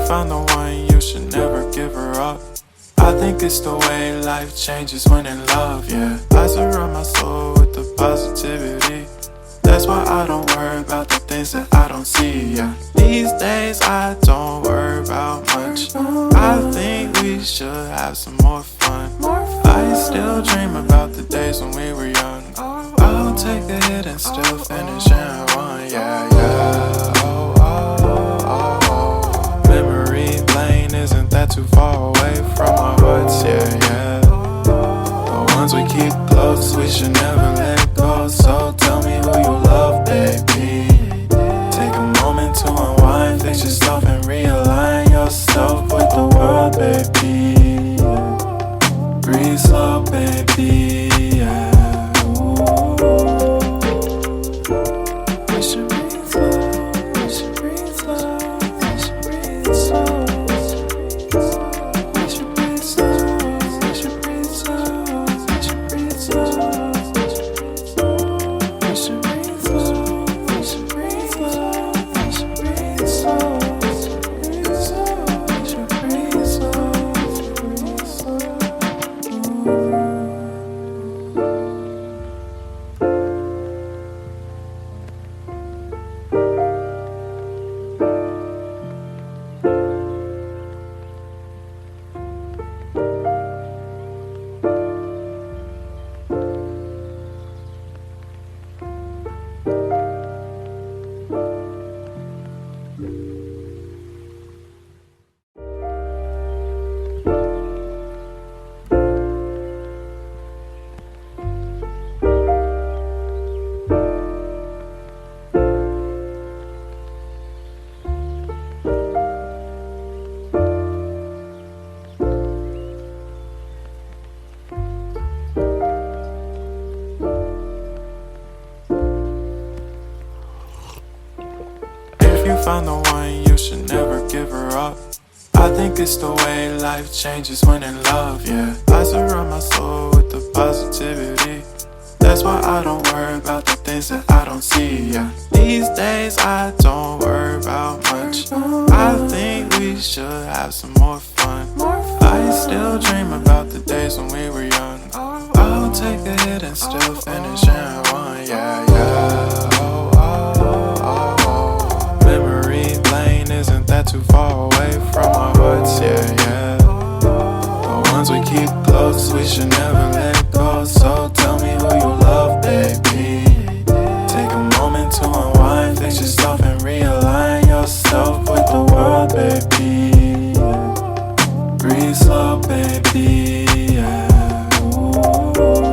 found the one, you should never give her up. I think it's the way life changes when in love, yeah. I surround my soul with the positivity. That's why I don't worry about the things that I don't see, yeah. These days I don't worry about much. I think we should have some more fun. I still dream about the days when we were young. I'll take a hit and still finish and run, yeah, yeah. Oh, oh, oh, oh. Memory lane isn't that too far away from our hearts, yeah, yeah. The ones we keep close, we should never let go. So tell me who you love, baby. Take a moment to unwind, fix yourself and realign yourself with the world, baby. Breathe slow, baby, yeah. We should breathe slow, we should breathe slow, we should breathe slow. We should breathe slow, we should breathe slow, we should breathe slow. We should breathe slow, we should breathe slow, we should breathe slow. We should breathe slow, breathe slow. If you found the one, you should never give her up. I think it's the way life changes when in love, yeah. I surround my soul with the positivity. That's why I don't worry about the things that I don't see, yeah. These days I don't worry about much. I think we should have some more fun. I still dream about the days when we were young. I'll take a hit and still finish and run, yeah, yeah. Oh, oh, oh, oh. Memory lane isn't that too far away from our hearts, yeah, yeah. The ones we keep close, we should never let go. So tell me who you love, baby. Take a moment to unwind, fix yourself and realign yourself with the world, baby. Breathe slow, baby, yeah. Ooh.